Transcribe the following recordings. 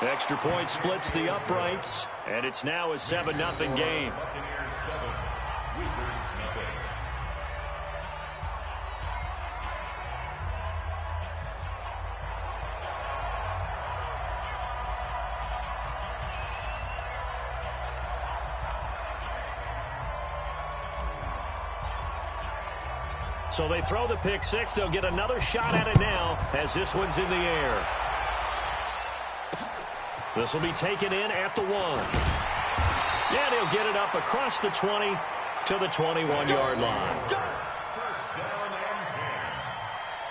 Extra point splits the uprights, and it's now a 7-0 game. So they throw the pick six. They'll get another shot at it now as this one's in the air. This will be taken in at the 1. And he'll get it up across the 20 to the 21-yard line. First down and 10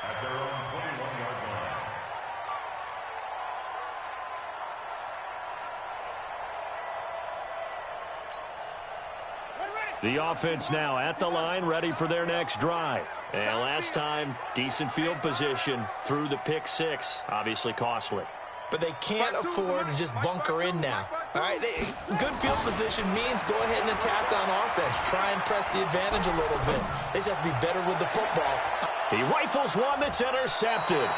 at their own 21-yard line. The offense now at the line, ready for their next drive. And last time, decent field position through the pick six. Obviously costly. But they can't afford to just bunker in now. All right, good field position means go ahead and attack on offense. Try and press the advantage a little bit. They just have to be better with the football. He rifles one that's intercepted.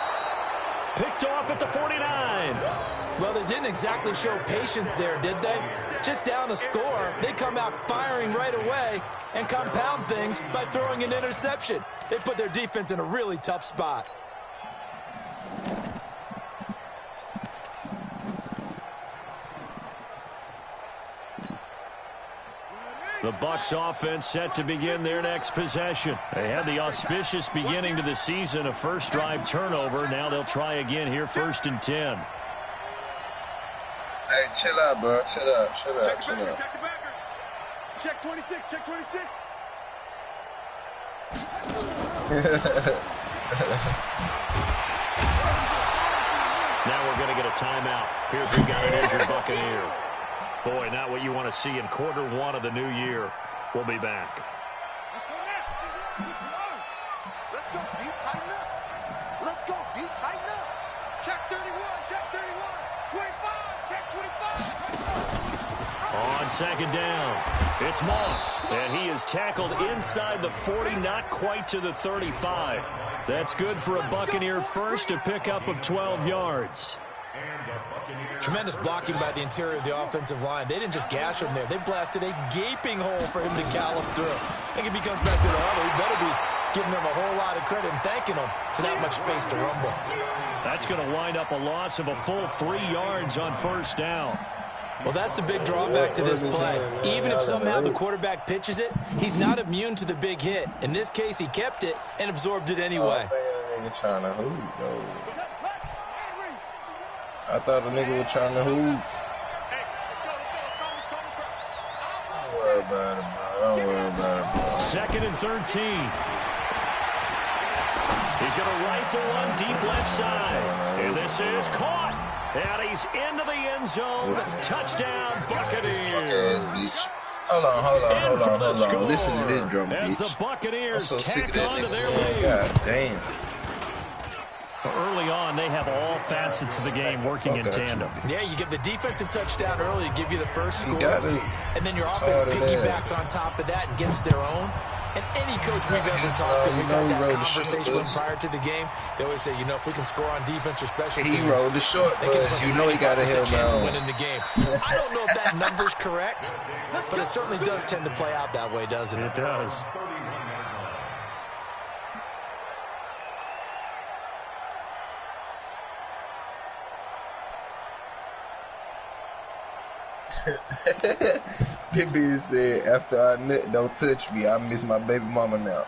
Picked off at the 49. Well, they didn't exactly show patience there, did they? Just down a score, they come out firing right away and compound things by throwing an interception. They put their defense in a really tough spot. The Bucs offense set to begin their next possession. They had the auspicious beginning to the season, a first drive turnover. Now they'll try again here, 1st and 10. Hey, chill out, bro. Chill out. Chill out. Chill out. Check the backer. Check 26. Check 26. Now we're going to get a timeout. Here's who got an injured Buccaneer. Boy, not what you want to see in quarter one of the new year. We'll be back. Let's go now. Let's go. Deep, tighten up. Let's go. Deep, tighten up. Check 31. Check 31. 25. Check 25. On second down, it's Moss. And he is tackled inside the 40, not quite to the 35. That's good for a Buccaneer first, a pickup of 12 yards. Tremendous blocking by the interior of the offensive line. They didn't just gash him there. They blasted a gaping hole for him to gallop through. I think if he comes back to the huddle, he better be giving them a whole lot of credit and thanking them for that much space to rumble. That's going to wind up a loss of a full 3 yards on first down. Well, that's the big drawback to this play. Even if somehow the quarterback pitches it, he's not immune to the big hit. In this case, he kept it and absorbed it anyway. I thought the nigga was trying to hoop. Don't worry about it, bro. Don't worry about it, bro. 2nd and 13. He's going to rifle one deep left side. And this is caught. And he's into the end zone. Touchdown, Buccaneers. Hold on. Listen to this drum beat. As the Buccaneers I'm so sick of tack that on to nigga. their lead. God damn. Early on, they have all facets of the game working in tandem. Yeah, you get the defensive touchdown early to give you the first score, and then your offense Tired of piggybacks on top of that and gets their own. And any coach we've ever talked to, we've had that conversation with prior to the game. They always say, you know, if we can score on defense or special teams, he rolled the short bus. You know he got a hell chance of now. winning the game. I don't know if that number's correct, but it certainly does tend to play out that way, doesn't it? It does. That being said, after I nut, don't touch me. I miss my baby mama now.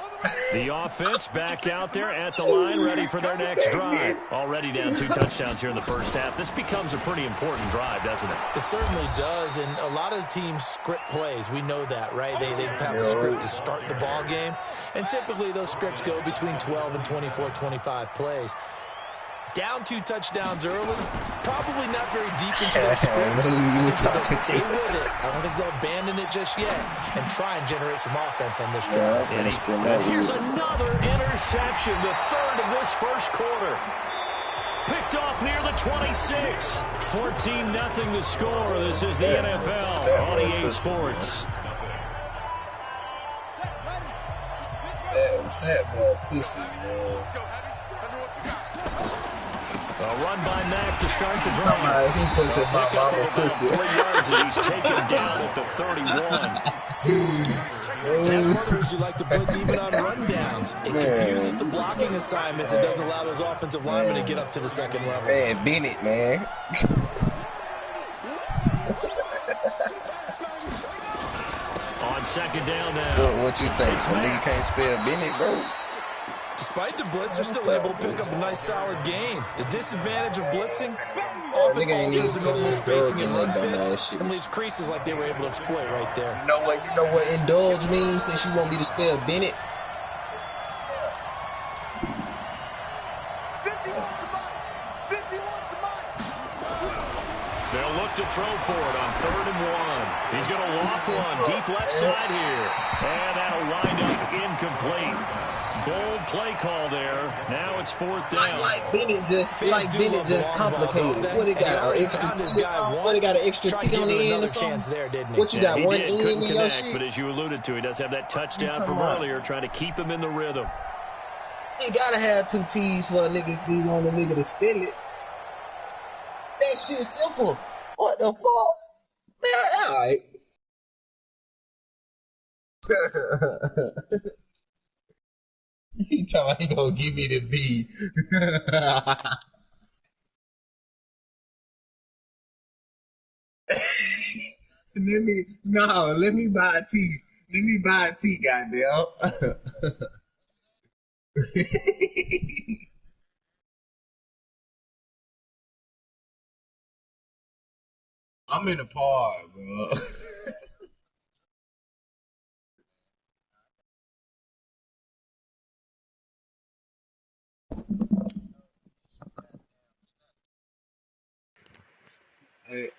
The offense back out there at the line, ready for their next drive. Already down 2 touchdowns here in the first half. This becomes a pretty important drive, doesn't it? It certainly does, and a lot of teams script plays. We know that, right? They have a script to start the ball game, and typically those scripts go between 12 and 24, 25 plays. Down 2 touchdowns early, probably not very deep into their script. They'll stay with it. I don't think they'll abandon it just yet and try and generate some offense on this drive. And here's another interception, the 3rd of this first quarter. Picked off near the 26. 14-0 the score. This is the NFL on EA Sports. That was that ball pussy, man. A run by Mack to start the drive. He puts it my mama pussy. 3 yards and he's taken down at the 31. Pass runners who like to blitz even on rundowns. It confuses the blocking assignments. It doesn't allow those offensive linemen to get up to the second level. Man, Bennett, man. On second down now. Look, what you think? A nigga can't spell Bennett, bro? Despite the blitz, they're still able to pick up a nice, solid gain. The disadvantage of blitzing often alters the normal spacing and run fits and leaves creases like they were able to exploit right there. You know what indulge means since you want me to spell Bennett? 51 to Mike. 51 to Mike. They'll look to throw for it on 3rd and 1. He's going to loft one deep left side here. And that'll wind up incomplete. Bold play call there. Now it's 4th down. Like Bennett just complicated. What it got? An extra T? What it got? An extra T on the end or something? What you got? One end in your shit? But as you alluded to, he does have that touchdown from earlier, trying to keep him in the rhythm. You gotta have 2 T's for a nigga if you want a nigga to spell it. That shit simple. What the fuck? Man, alright. He tell me he gonna give me the B. Let me buy a T. Let me buy a T, goddamn. I'm in the park, bro.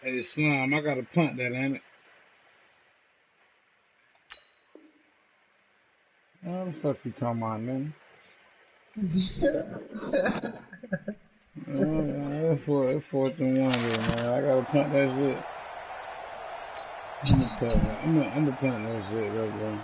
Hey, Slime, I gotta punt that, ain't it? What the fuck you talking about, man? It's 4th and 1 here, man. I gotta punt that shit. I'm gonna punt that shit, bro.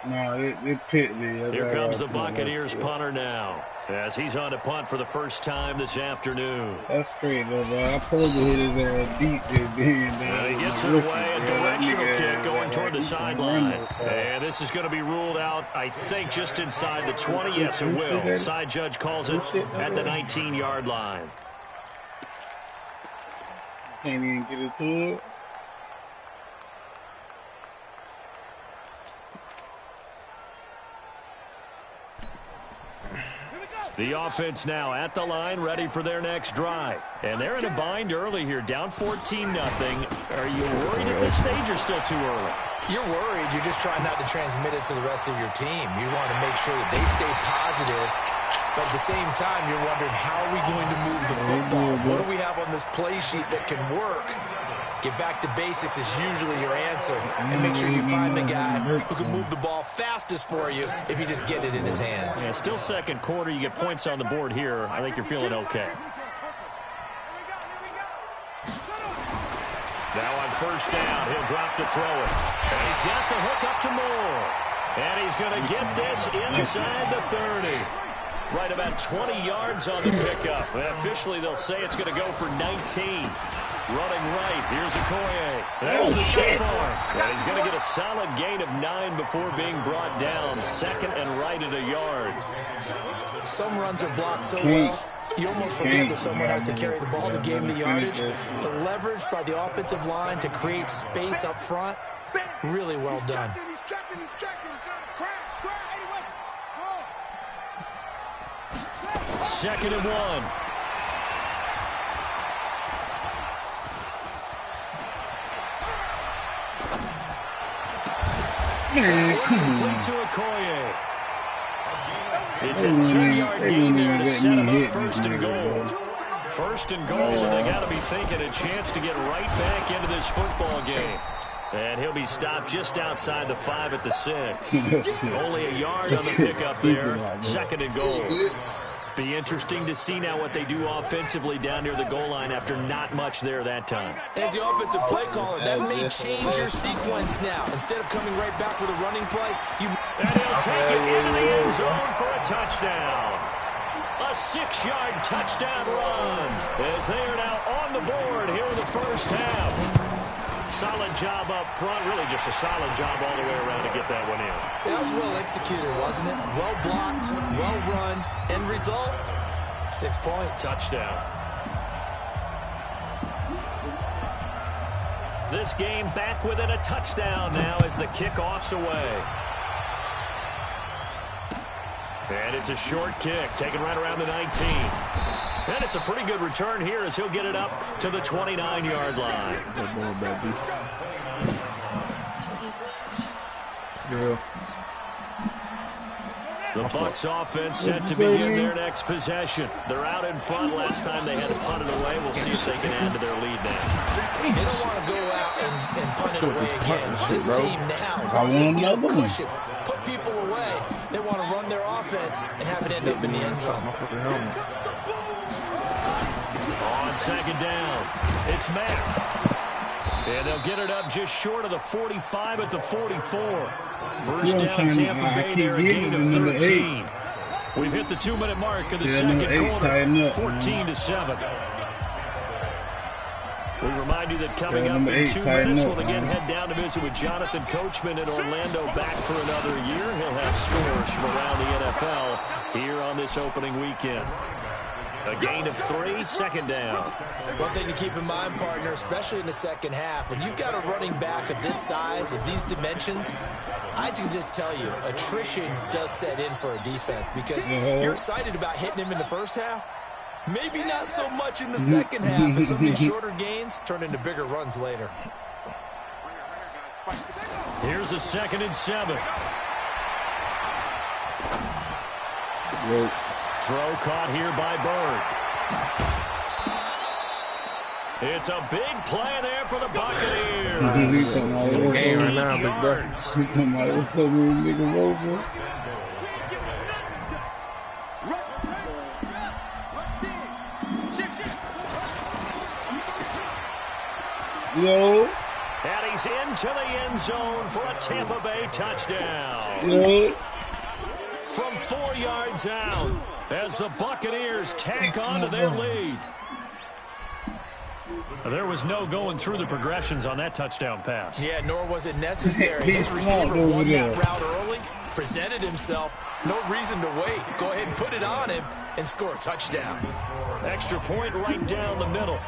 No, it pit me. Here comes the Buccaneers punter now, as he's on to punt for the first time this afternoon. That's great, though, bro. I supposed to hit his ass deep this day. And he gets it away, a directional kick going toward the sideline. And this is going to be ruled out, I think, just inside the 20. Yes, it will. Side judge calls it at the 19-yard line. Can't even get it to it. The offense now at the line, ready for their next drive. And they're in a bind early here, down 14-0. Are you worried at this stage or still too early? You're worried. You're just trying not to transmit it to the rest of your team. You want to make sure that they stay positive. But at the same time, you're wondering, how are we going to move the football? What do we have on this play sheet that can work? Get back to basics is usually your answer. And make sure you find the guy who can move the ball fastest for you if you just get it in his hands. Yeah, still second quarter. You get points on the board here. I think you're feeling okay. Now on first down, he'll drop to throw it. And he's got the hook up to Moore. And he's going to get this inside the 30. Right about 20 yards on the pickup. Officially, they'll say it's going to go for 19. Running right, here's Okoye. There's the stiff arm. And he's going to get a solid gain of 9 before being brought down. Second and right at a yard. Some runs are blocked so well, you almost forget that someone has to carry the ball to gain the yardage. The leverage by the offensive line to create space up front, really well done. He's checking. Crash. Second and 1. Complete to Okoye. It's a 10-yard gain there to set him up first and goal. First and goal, and they got to be thinking a chance to get right back into this football game. And he'll be stopped just outside the 5 at the 6. Only a yard on the pickup there. Second and goal. Be interesting to see now what they do offensively down near the goal line after not much there that time. As the offensive play caller, that may change your sequence now. Instead of coming right back with a running play, And he'll take it into the end zone for a touchdown. A 6-yard touchdown run as they are now on the board here in the first half. Solid job up front. Really just a solid job all the way around to get that one in. That was well executed, wasn't it? Well blocked, well run. End result, 6 points. Touchdown. This game back within a touchdown now as the kickoff's away. And it's a short kick, taken right around the 19. And it's a pretty good return here as he'll get it up to the 29-yard line. The Bucs offense set to begin their next possession. They're out in front. Last time they had to punt it away. We'll see if they can add to their lead now. They don't want to go out and punt it away again. This team now wants to get a cushion, put people away. They want to run their offense and have it end up in the end zone. On second down, it's Matt. And they'll get it up just short of the 45 at the 44. First down, Tampa Bay there, a gain of 13. We've hit the 2-minute mark of the second quarter, 14-7. We remind you that coming up in 2 minutes, we'll again head down to visit with Jonathan Coachman in Orlando, back for another year. He'll have scores from around the NFL here on this opening weekend. A gain of 3, second down. One thing to keep in mind, partner, especially in the second half, when you've got a running back of this size, of these dimensions, I can just tell you, attrition does set in for a defense because you're excited about hitting him in the first half. Maybe not so much in the second half, and some of these shorter gains turn into bigger runs later. Here's a 2nd and 7. Throw caught here by Bird. It's a big play there for the Buccaneers. 48 yards. Yo. And he's into the end zone for a Tampa Bay touchdown. Yo. From 4 yards out as the Buccaneers tack on to their lead. There was no going through the progressions on that touchdown pass. Yeah, nor was it necessary. His receiver won that route early, presented himself. No reason to wait. Go ahead and put it on him and score a touchdown. Extra point right down the middle.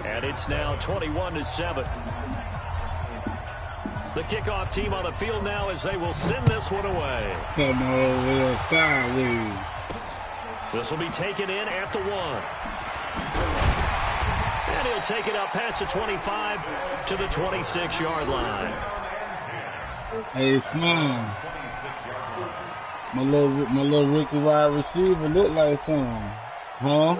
And it's now 21-7. The kickoff team on the field now as they will send this one away. Come over sideways. This will be taken in at the 1. And he'll take it up past the 25 to the 26-yard line. Hey, Smile. My little rookie wide receiver look like something. Huh?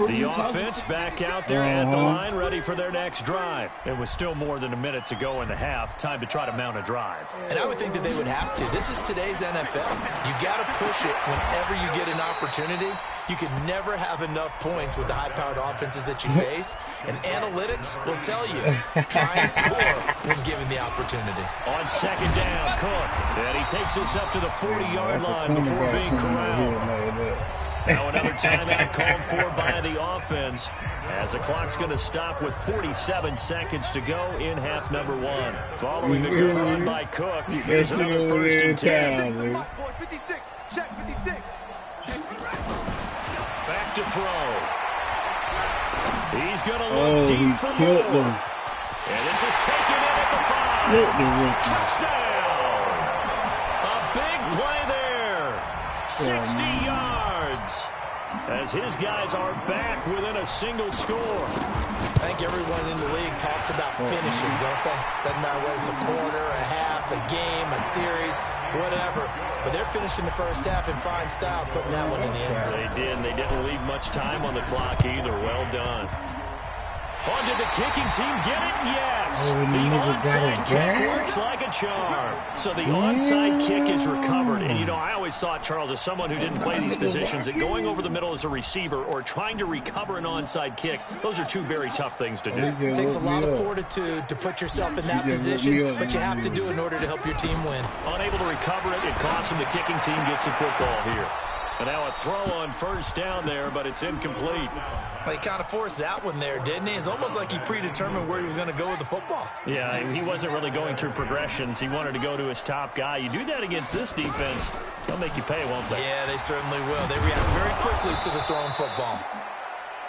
The offense back out there at the line, ready for their next drive. It was still more than a minute to go in the half. Time to try to mount a drive. And I would think that they would have to. This is today's NFL. You got to push it whenever you get an opportunity. You can never have enough points with the high-powered offenses that you face. And analytics will tell you, try and score when given the opportunity. On second down, Cook. And he takes us up to the 40-yard line before being corralled. Now another timeout called for by the offense as the clock's going to stop with 47 seconds to go in half number 1. Following the good run by Cook, here's another 1st and 10. Back to throw. He's going to look deep for more. And this is taken in at the 5. Touchdown! A big play there. 60 yards. As his guys are back within a single score. I think everyone in the league talks about finishing, don't they? Doesn't matter whether it's a quarter, a half, a game, a series, whatever. But they're finishing the first half in fine style, putting that one in the end zone. They did, and they didn't leave much time on the clock either. Well done. On did the kicking team get it? Yes. The onside kick works like a charm. So the onside kick is recovered. And, you know, I always thought, Charles, as someone who didn't play these positions, that going over the middle as a receiver or trying to recover an onside kick, those are two very tough things to do. It takes a lot of fortitude to put yourself in that position, but you have to do it in order to help your team win. Unable to recover it, it costs them. The kicking team gets the football here. And now a throw on first down there, but it's incomplete. He kind of forced that one there, didn't he? It's almost like he predetermined where he was going to go with the football. Yeah, he wasn't really going through progressions. He wanted to go to his top guy. You do that against this defense, they'll make you pay, won't they? Yeah, they certainly will. They react very quickly to the thrown football.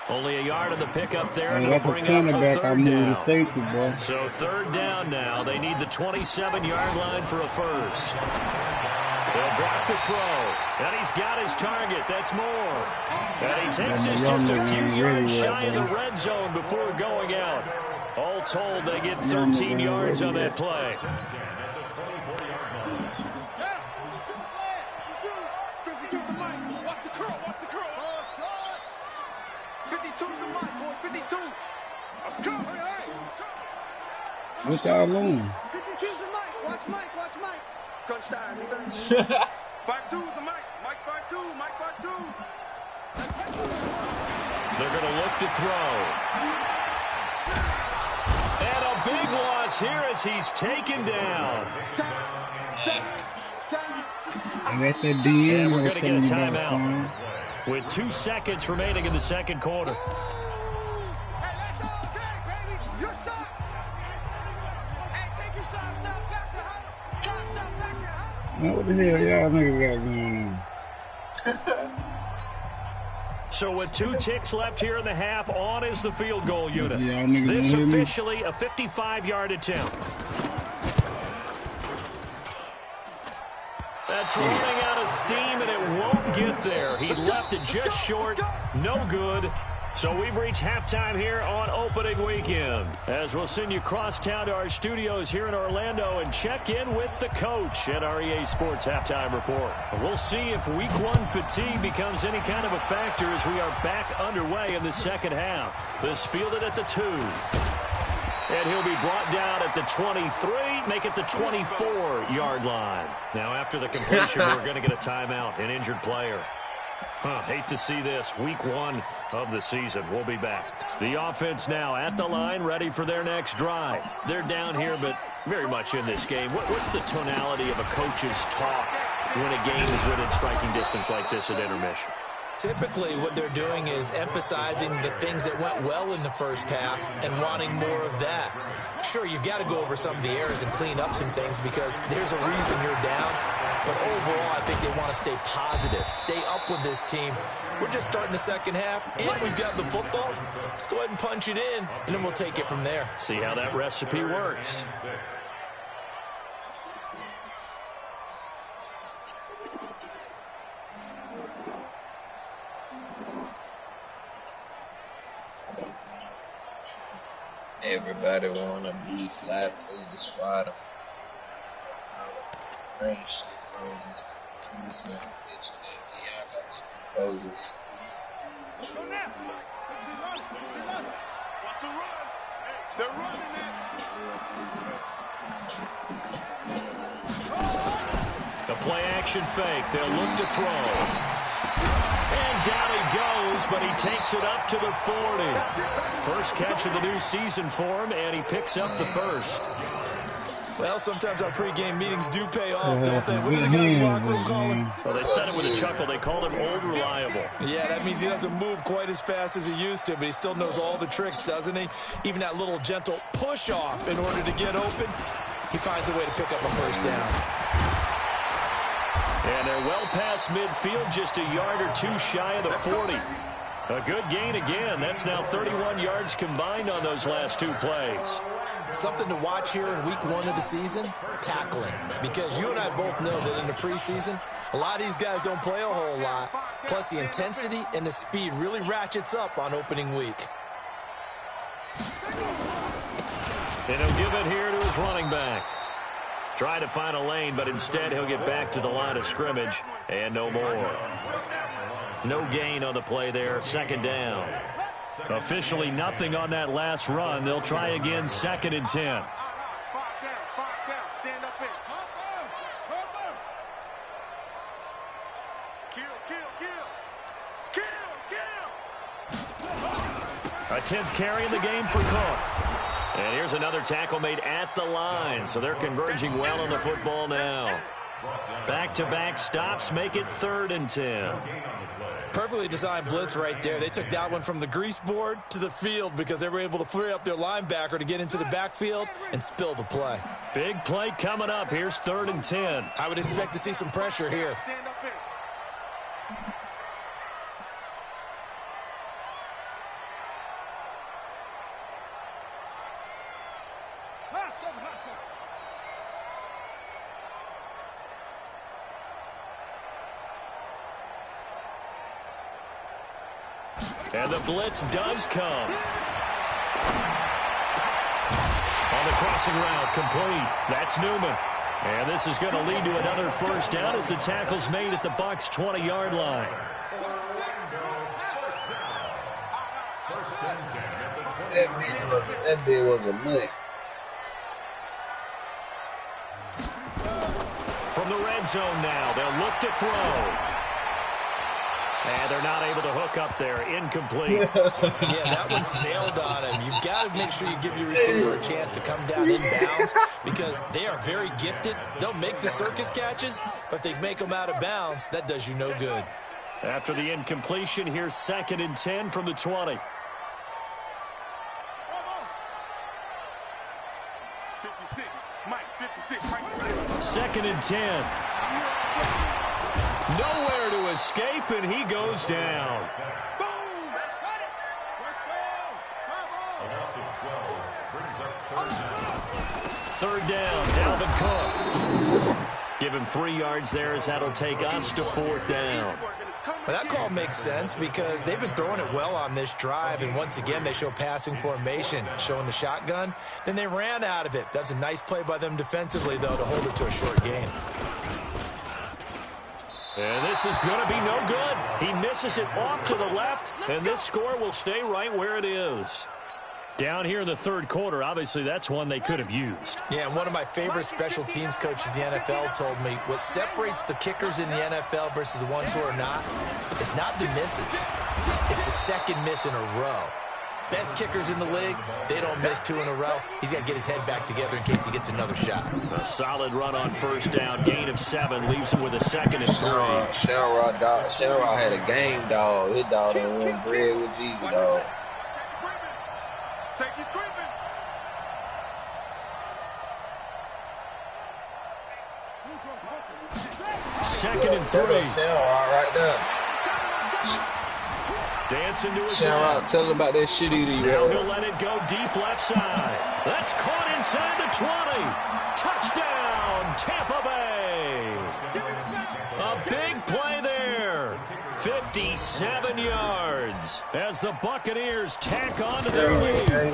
Only a yard of the pickup there, and Hey, it'll that's a bring up a cornerback. I third moved to down. safety, boy. So third down now. They need the 27-yard line for a first. They'll drop the throw, and he's got his target. That's more. And he takes us just a few yards shy of the red zone before going out. All told, they get 13 yards on that play. 52 to the mic. Watch the curl. Watch the curl. 52 to the mic, boy. 52. Curl. What y'all doing? 52 to the mic. Watch Mike. Watch Mike. Crunch time, defense. 5-2 is the mic. Mike 5-2. Mike 5-2. They're going to look to throw. And a big loss here as he's taken down. I got that D in. And we're going to get a timeout with 2 seconds remaining in the second quarter. Hey, that's okay, baby. Your shot. Hey, take your shot. Stop back to huddle. Stop back to huddle. What the hell y'all niggas got going on? So with 2 ticks left here in the half, on is the field goal unit. Y'all niggas This wanna hear me? officially a 55-yard attempt. That's running out of steam, and it won't get there. He left it just short. No good. So we've reached halftime here on opening weekend, as we'll send you crosstown to our studios here in Orlando and check in with the coach at our EA Sports Halftime Report. We'll see if Week 1 fatigue becomes any kind of a factor as we are back underway in the second half. This fielded at the 2. And he'll be brought down at the 23, make it the 24-yard line. Now, after the completion, we're going to get a timeout, an injured player. Hate to see this. Week 1 of the season. We'll be back. The offense now at the line, ready for their next drive. They're down here, but very much in this game. What's the tonality of a coach's talk when a game is within striking distance like this at intermission? Typically, what they're doing is emphasizing the things that went well in the first half and wanting more of that. Sure, you've got to go over some of the errors and clean up some things because there's a reason you're down. But overall, I think they want to stay positive, stay up with this team. We're just starting the second half, and we've got the football. Let's go ahead and punch it in, and then we'll take it from there. See how that recipe works. Everybody wanna be flat to the swatter. Rain shit roses. In the sun, picture that. Yeah, I got different poses. Go now. Watch the run. They're running it. The play action fake. They'll look to throw. And down he goes, but he takes it up to the 40. First catch of the new season for him, and he picks up the first. Well, sometimes our pregame meetings do pay off, don't they? What do the guys in the locker room call him? Well, they said it with a chuckle. They called him Old Reliable. Yeah, that means he doesn't move quite as fast as he used to, but he still knows all the tricks, doesn't he? Even that little gentle push-off in order to get open, he finds a way to pick up a first down. And they're well past midfield, just a yard or 2 shy of the 40. A good gain again. That's now 31 yards combined on those last 2 plays. Something to watch here in week 1 of the season, tackling. Because you and I both know that in the preseason, a lot of these guys don't play a whole lot. Plus, the intensity and the speed really ratchets up on opening week. And he'll give it here to his running back. Trying to find a lane, but instead he'll get back to the line of scrimmage. And no more. No gain on the play there. Second down. Officially nothing on that last run. They'll try again, 2nd and 10. 5 down. Stand up in. Kill. A 10th carry in the game for Cook. And here's another tackle made at the line. So they're converging well on the football now. Back-to-back stops make it 3rd and 10. Perfectly designed blitz right there. They took that one from the grease board to the field because they were able to free up their linebacker to get into the backfield and spill the play. Big play coming up. Here's 3rd and 10. I would expect to see some pressure here. Stand up here. And the blitz does come. On the crossing route, complete. That's Newman. And this is going to lead to another 1st down as the tackle's made at the Bucs' 20-yard line. That bit was a mutt. From the red zone now, they'll look to throw. And they're not able to hook up there. Incomplete. Yeah, that one sailed on him. You've got to make sure you give your receiver a chance to come down inbounds because they are very gifted. They'll make the circus catches, but they make them out of bounds. That does you no good. After the incompletion, here's 2nd and 10 from the 20. 56. Mike, 56. Mike. 2nd and 10. Nowhere to escape, and he goes down. Boom! Got it! First down. 3rd down, Dalvin Cook. Give him 3 yards there as that'll take us to 4th down. Well, that call makes sense because they've been throwing it well on this drive, and once again they show passing formation, showing the shotgun. Then they ran out of it. That's a nice play by them defensively, though, to hold it to a short gain. And this is going to be no good. He misses it off to the left, and this score will stay right where it is. Down here in the 3rd quarter, obviously that's one they could have used. Yeah, and one of my favorite special teams coaches in the NFL told me what separates the kickers in the NFL versus the ones who are not is not the misses. It's the 2nd miss in a row. Best kickers in the league, they don't miss 2 in a row. He's got to get his head back together in case he gets another shot. A solid run on 1st down, gain of 7, leaves him with a 2nd and 3. Shamrock had a game dog. His dog done won bread with Jesus, dog. Safety's creeping. Second and 3. Shamrock right there. Dancing to his Shamrock, left. tell him about that shit he did. Now he'll let it go deep left side. That's caught inside the 20. Touchdown, Tampa Bay. A big play there. 57 yards as the Buccaneers tack on to their lead.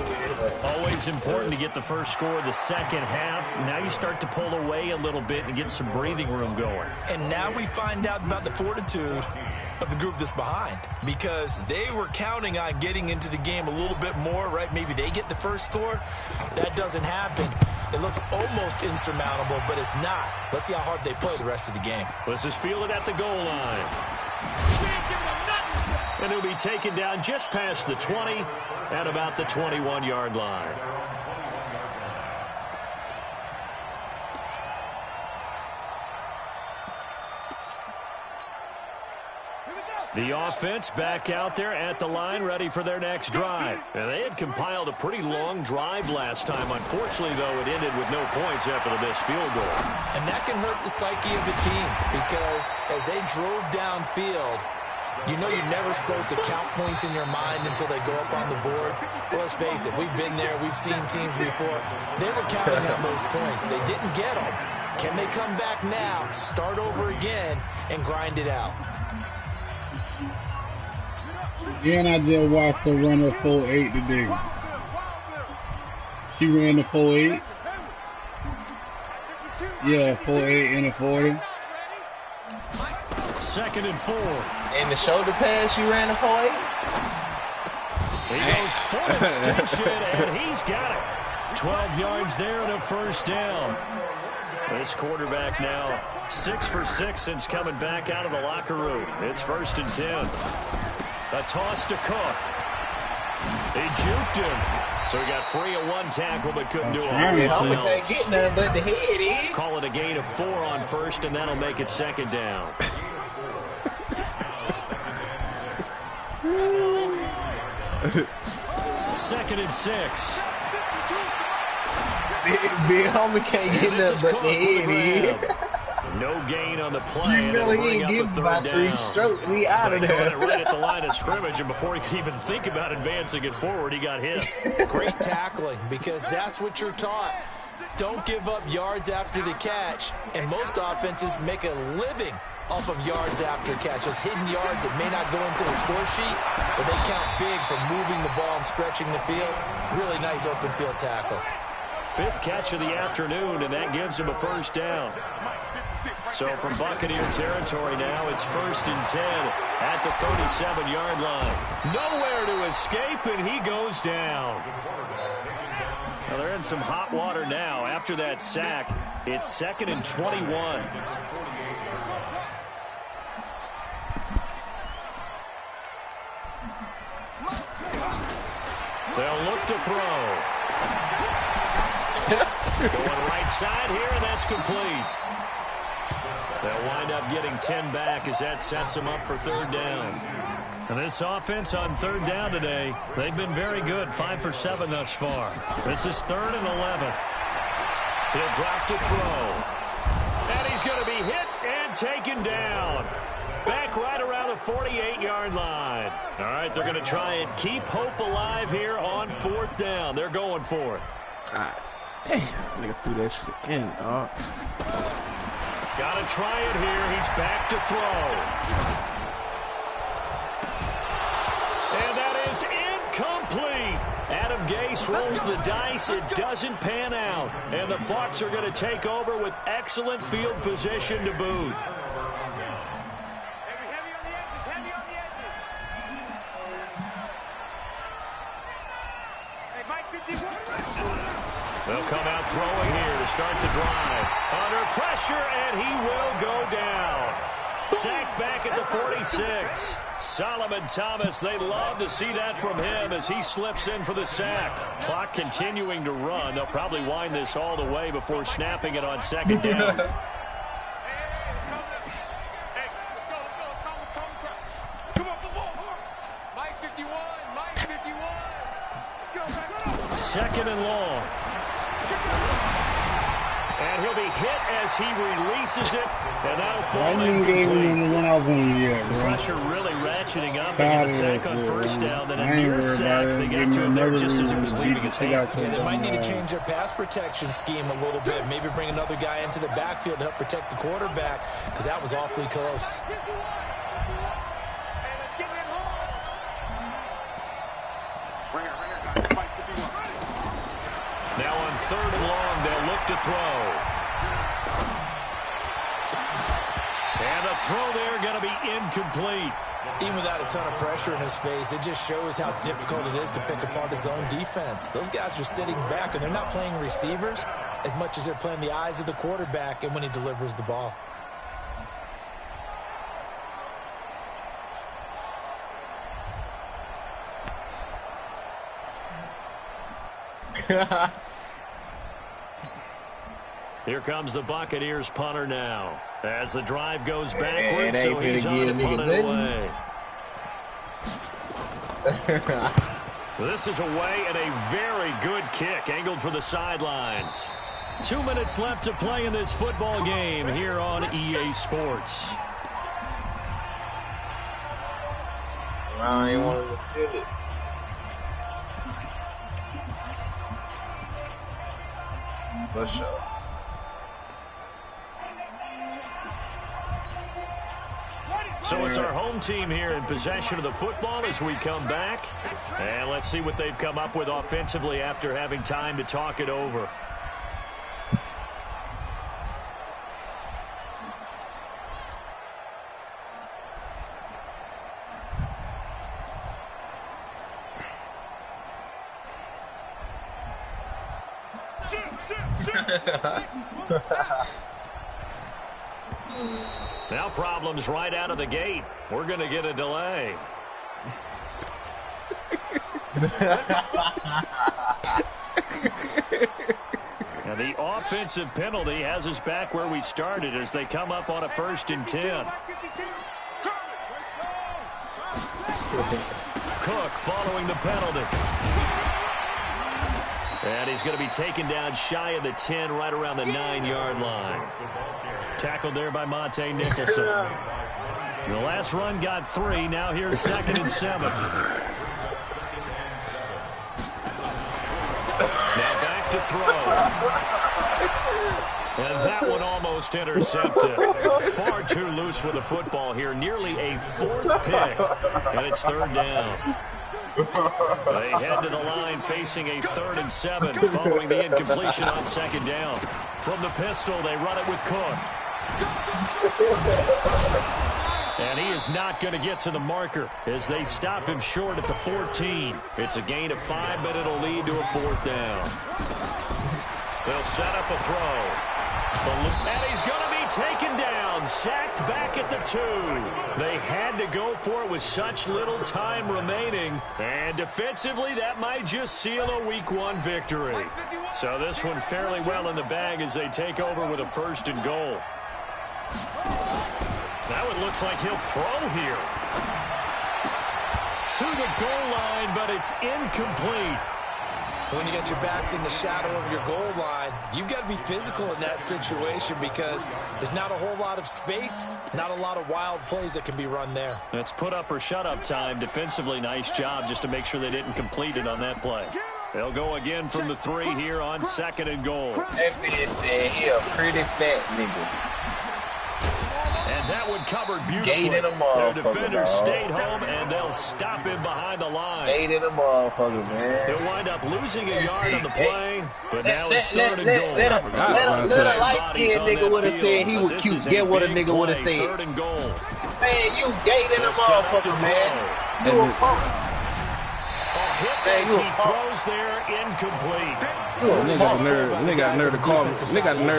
Always important to get the first score of the second half. Now you start to pull away a little bit and get some breathing room going. And now we find out about the fortitude of the group that's behind because they were counting on getting into the game a little bit more, right? Maybe they get the first score. That doesn't happen. It looks almost insurmountable, but it's not. Let's see how hard they play the rest of the game. This is fielded at the goal line. And he'll be taken down just past the 20 at about the 21-yard line. The offense back out there at the line, ready for their next drive. And they had compiled a pretty long drive last time. Unfortunately, though, it ended with no points after the missed field goal. And that can hurt the psyche of the team because as they drove downfield, you know you're never supposed to count points in your mind until they go up on the board. Well, let's face it, we've been there. We've seen teams before. They were counting on those points. They didn't get them. Can they come back now, start over again, and grind it out? And I just watched her run her 4.8 today. She ran the 4.8. Yeah, 4.8 and a 40. Second and 4. In the shoulder pass, she ran a 4.8. He goes full extension, and he's got it. 12 yards there and a first down. This quarterback now 6 for 6 since coming back out of the locker room. It's 1st and 10. A toss to Cook. He juked him. So he got free of one tackle but couldn't do a whole Yeah, lot Hummer can't else. get nothing but the head in. Call it a gain of 4 on first, and that'll make it second down. Second and 6. Big Hummer can't get nothing but the head in. No gain on the play. You know he ain't getting about 3 strokes. He out of He caught it there. right at the line of scrimmage, and before he could even think about advancing it forward, he got hit. Great tackling, because that's what you're taught. Don't give up yards after the catch, and most offenses make a living off of yards after catch. Those hidden yards that may not go into the score sheet, but they count big for moving the ball and stretching the field. Really nice open field tackle. 5th catch of the afternoon, and that gives him a first down. So from Buccaneer territory now, it's 1st and 10 at the 37-yard line. Nowhere to escape, and he goes down. Well, they're in some hot water now. After that sack, it's 2nd and 21. They'll look to throw. Going right side here, and that's complete. They'll wind up getting 10 back as that sets them up for 3rd down. And this offense on 3rd down today, they've been very good, 5 for 7 thus far. This is 3rd and 11. He'll drop to throw. And he's going to be hit and taken down. Back right around the 48-yard line. All right, they're going to try and keep hope alive here on 4th down. They're going for it. Damn, nigga threw that shit again, dog. Got to try it here. He's back to throw. And that is incomplete. Adam Gase rolls the dice. It doesn't pan out. And the Bucs are going to take over with excellent field position to boot. They'll come out throwing here to start the drive. Under pressure, and he will go down. Sacked back at the 46. Solomon Thomas, they love to see that from him as he slips in for the sack. Clock continuing to run. They'll probably wind this all the way before snapping it on 2nd down. Second and long. And he'll be hit as he releases it, and that'll fall incomplete. The pressure really ratcheting up. They get a sack on 1st down, then a near sack. They got to him there just as it was leaving his hand. Yeah, they might need to change their pass protection scheme a little bit. Maybe bring another guy into the backfield to help protect the quarterback, because that was awfully close. Now on 3rd and long, they'll look to throw. And the throw there going to be incomplete. Even without a ton of pressure in his face, it just shows how difficult it is to pick apart his own defense. Those guys are sitting back, and they're not playing receivers as much as they're playing the eyes of the quarterback and when he delivers the ball. Here comes the Buccaneers punter now. As the drive goes backwards, so he's on to punt it away. This is away and a very good kick angled for the sidelines. 2 minutes left to play in this football game here on EA Sports. I ain't wanting to steal it. For sure. So it's our home team here in possession of the football as we come back. And let's see what they've come up with offensively after having time to talk it over. Now problems right out of the gate. We're going to get a delay. And the offensive penalty has us back where we started as they come up on a 1st and 10. Cook following the penalty. And he's going to be taken down shy of the 10, right around the 9-yard line. Tackled there by Monte Nicholson. The last run got 3. Now here's 2nd and 7. Now back to throw. And that one almost intercepted. Far too loose with the football here. Nearly a 4th pick. And it's 3rd down. They head to the line facing a 3rd and 7 following the incompletion on 2nd down. From the pistol, they run it with Cook. And he is not going to get to the marker as they stop him short at the 14. It's a gain of 5, but it'll lead to a 4th down. They'll set up a throw. And he's going to be taken down, sacked back at the 2. They had to go for it with such little time remaining. And defensively, that might just seal a Week 1 victory. So this one fairly well in the bag as they take over with a 1st and goal. Now it looks like he'll throw here. To the goal line, but it's incomplete. When you got your backs in the shadow of your goal line, you've got to be physical in that situation because there's not a whole lot of space, not a lot of wild plays that can be run there. It's put up or shut up time. Defensively, nice job just to make sure they didn't complete it on that play. They'll go again from the 3 here on 2nd and goal. That man said he a pretty fat nigga. And that one covered beautifully. Their defenders stayed home, and they'll stop him behind the line. Hated a motherfucker, man. They'll wind up losing a yard on the play, but now it's 3rd and goal. Let a light-skinned nigga would have said he was cute. Get what a nigga would have said. 3rd and goal. Man, you dating a motherfucker, man. You a punk. Hit as he throws there, incomplete. They got the nerve to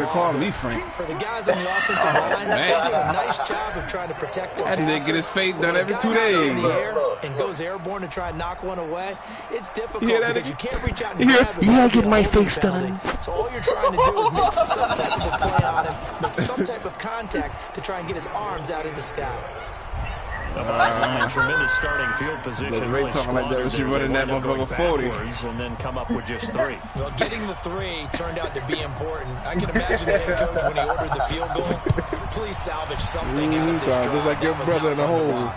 call me Frank. For the guys on the offensive line, they do a nice job of trying to protect their That nigga get his face done every 2 in days. the air and goes airborne to try and knock one away. It's difficult because you can't reach out and Yeah, grab it. you gotta get my face done. So all you're trying to do is make some type of a play on him, make some type of contact to try and get his arms out in the sky. Tremendous starting field position. Really talking like that, she running that motherfucker 40. And then come up with just 3. Well, getting the 3 turned out to be important. I can imagine the head coach when he ordered the field goal. Please salvage something out of this drive. Just like your brother in the hole.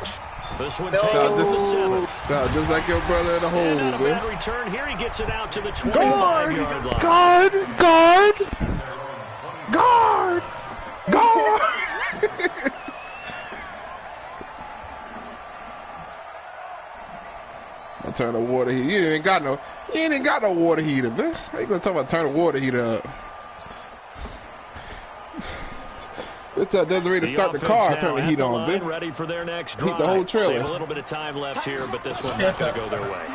This one taken to the 7. Just like your brother in the hole, And on a man. bad return here, he gets it out to the 25-yard line. Guard! I turn the water heater. You ain't got no water heater, man. How you gonna talk about turn the water heater up? It's Desiree to start the car, turn the heat on, man. Ready for their next drive. Heat the whole trailer. They have a little bit of time left here, but this one's not going to go their way.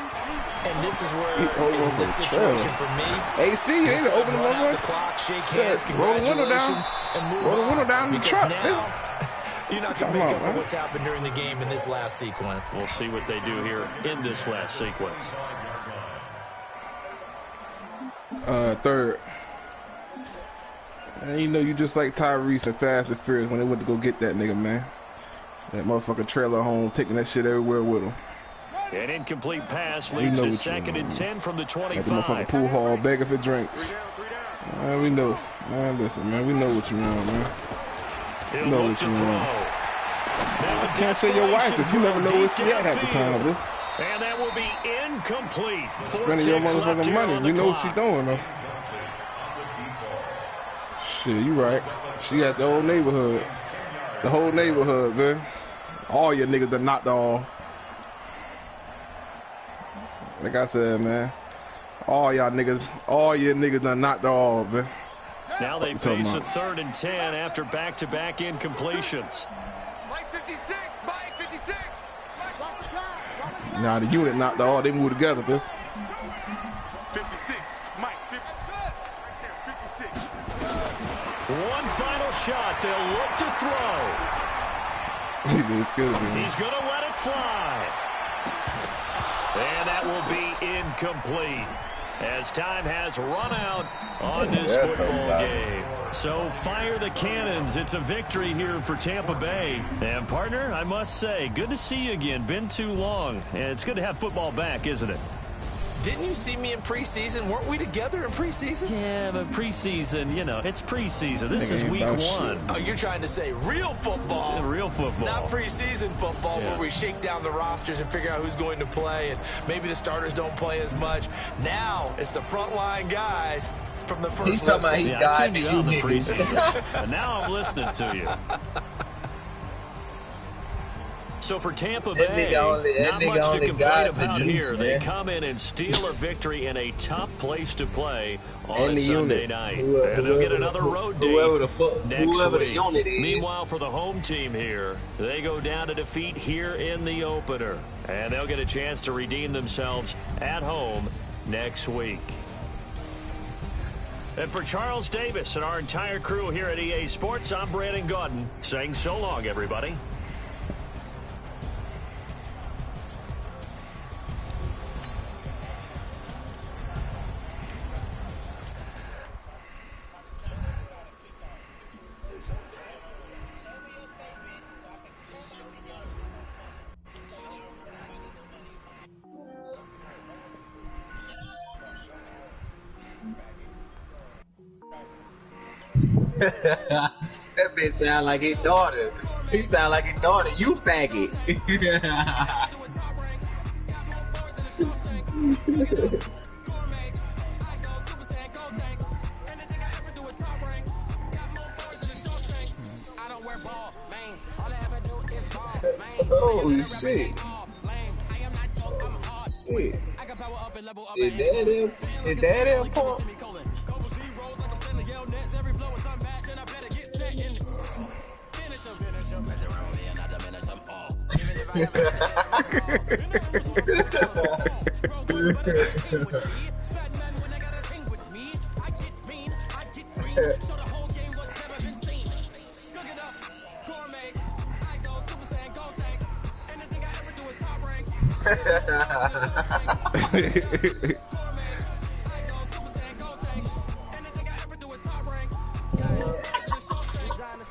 And this is where, in this situation for me, AC, you ain't open the run out the window. clock, shake hands, Roll the window down. congratulations, and move Roll the window on. down in the Because truck, now, you're not going to Come make on, up for man. what's happened during the game in this last sequence. We'll see what they do here in this last sequence. 3rd. And you know you just like Tyrese and Fast and Furious when they went to go get that nigga, man. That motherfucking trailer home, taking that shit everywhere with him. An incomplete pass leads to 2nd and 10 from the At the 25. motherfucking pool hall, begging for drinks. Man, we know. Man, listen, man, we know what you want, man. He'll know look what to you throw. want. Now a Can't say your wife desperation if you never know throw where deep she at half the time, downfield. bitch. And that will be incomplete. 4 Spending your ticks left motherfucking here money. on We the know what clock. she doing, though. Shit, you right. She got the whole neighborhood. The whole neighborhood, man. All your niggas are knocked off. Like I said, man. All your niggas done knocked off, man. Now they face a 3rd and 10 after back-to-back incompletions. Mike 56, Mike 56. Now the unit knocked off, they moved together, man. 56, Mike 56. One final shot. They'll look to throw. It's good, man. He's going to let it fly. And that will be incomplete, as time has run out on this football game. So fire the cannons. It's a victory here for Tampa Bay. And, partner, I must say, good to see you again. Been too long. And it's good to have football back, isn't it? Didn't you see me in preseason? Weren't we together in preseason? Yeah, but preseason, you know, it's preseason. This is week one. Oh, you're trying to say real football. Yeah, real football. Not preseason football where we shake down the rosters and figure out who's going to play, and maybe the starters don't play as much. Now it's the frontline guys from the first. He's talking about he died to you the preseason. And now I'm listening to you. So for Tampa Bay, not much to complain about here. They come in and steal a victory in a tough place to play on a Sunday night. And they'll get another road date next week. Meanwhile, for the home team here, they go down to defeat here in the opener. And they'll get a chance to redeem themselves at home next week. And for Charles Davis and our entire crew here at EA Sports, I'm Brandon Gaudin saying so long, everybody. That bitch sound like his daughter. He sound like his daughter. You faggot. Oh shit. Shit. Is that it, Paul?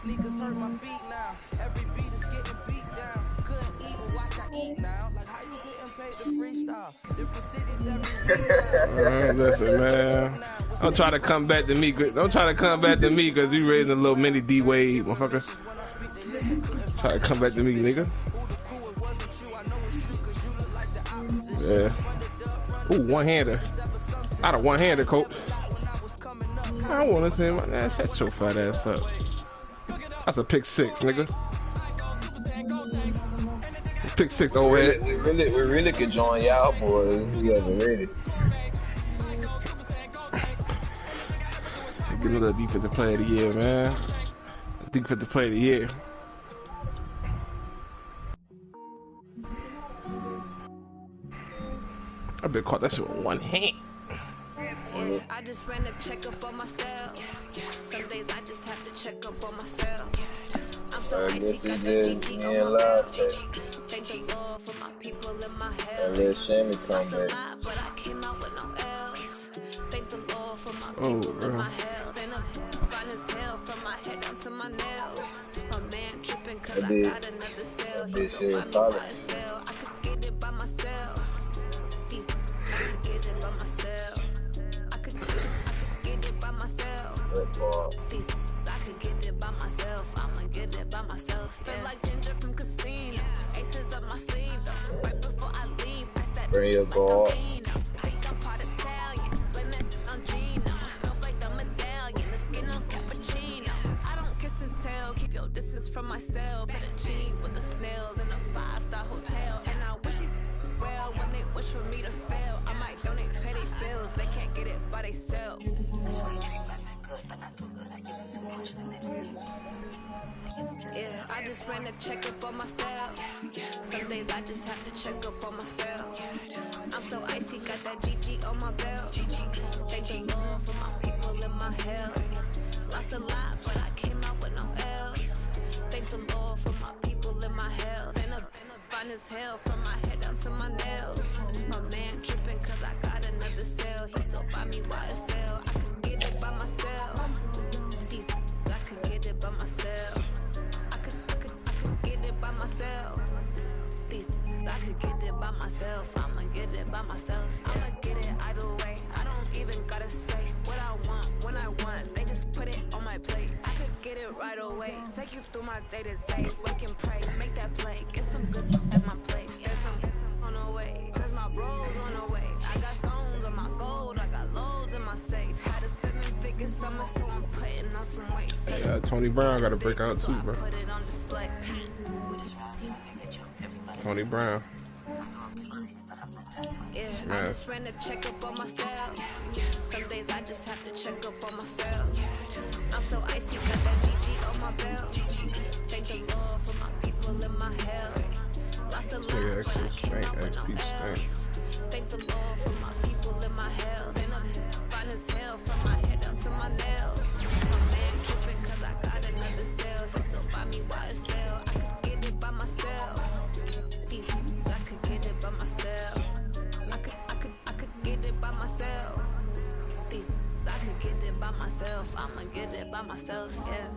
Sneakers hurt my feet now. Every beat is getting beat down. Couldn't eat or watch I eat now. Like how you getting paid to freestyle? Different cities every week. Listen, man. Don't try to come back to me. Don't try to come back to me because you raising a little mini D Wade, motherfucker. Try to come back to me, nigga. Yeah. Ooh, one-hander. Out of one-hander, coach. I don't want to say my man. Shut your fat ass up. That's a pick six, nigga. Pick six, old head. We really could join y'all boys. We ever ready. Get another defensive player of the year, man. Defensive player of the year. I been caught that shit with one hand. Yeah, I just ran a checkup on myself. Some days I just have to check up on myself. I'm so I guess he just being loud. Thank the Lord for my people in my health. And let Shammy come back. But I came out with no else. Thank the Lord for my people in my health. And I'm fine as hell from my head down to my nails. My man tripping cause I got another cell. He still buy me by himself. I could get it by myself. I could get it by myself. I could get it by myself. I could get it by myself. I'ma get it by myself. Feel like Ginger from Casino. Aces up my sleeve though. Right before I leave, that's that. Bring your guard. I think I'm part Italian. Blame it on Gino. Smells like the medallion. The skin on cappuccino. I don't kiss and tell. Keep your distance from myself. Fettuccine with the snails in a 5-star hotel. And I wish he's well when they wish for me to fail. I might donate petty bills. They can't get it by themselves. That's why you treat women good, but not too good. I give them too much, then they leave. Yeah, I just ran a checkup on myself. Some days I just have to check up on myself. I'm so icy, got that GG on my belt. Thank the Lord for my people in my health. Lost a lot, but I came out with no else. Thank the Lord for my people in my health. And I'm fine as hell from my head down to my nails. My right away. Take you through my day-to-day. Work and pray, make that play. Get some good at my place. There's some on the way, cause my bro's on the way. I got stones on my gold, I got loads in my safe. Had a 7-figure summer, so I'm putting on some weight. Yeah, Tony Brown got to break out too, bro. Put it on display. Tony Brown. Yeah, I just ran a checkup on myself. Some days I just have to check up on myself. I'm so icy, got that GG on my belt. Thank the Lord for my people in my health. Lost a lot, but I can't help when I'm else. Thank the Lord for my people in my health. And I'm fine as hell from my head down to my nails. My man tripping cause I got another sale. They still buy me YSL. I could get it by myself. I could get it by myself. I could get it by myself. I could get it by myself. I'ma get it by myself, yeah.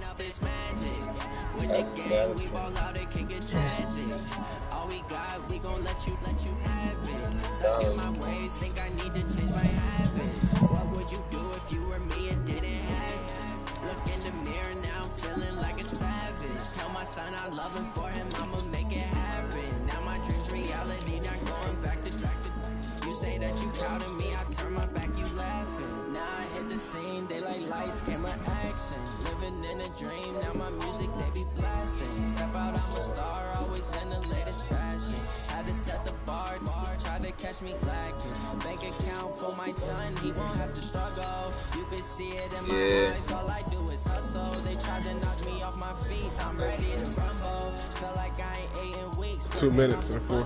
Up this magic. When the game we ball out, it can get tragic. All we got, we gon' let you have it. Stuck in my ways, think I need to change my habits. What would you do if you were me and didn't have it? Look in the mirror now, I'm feeling like a savage. Tell my son I love him, for him I'ma make it happen. Now my dream's reality, not going back to. You say that you proud of me, I turn my back, you laughing. Now I hit the scene, daylight lights, camera action. Living in a dream, now my music they be blasting. Step out, I'm a star, always in the latest fashion. Had to set the bar, try to catch me lacking. Bank account for my son, he won't have to struggle. You can see it in my eyes, all I do is hustle. They tried to knock me off my feet, I'm ready to rumble. Felt like I ain't ate in weeks. 2 minutes and 4.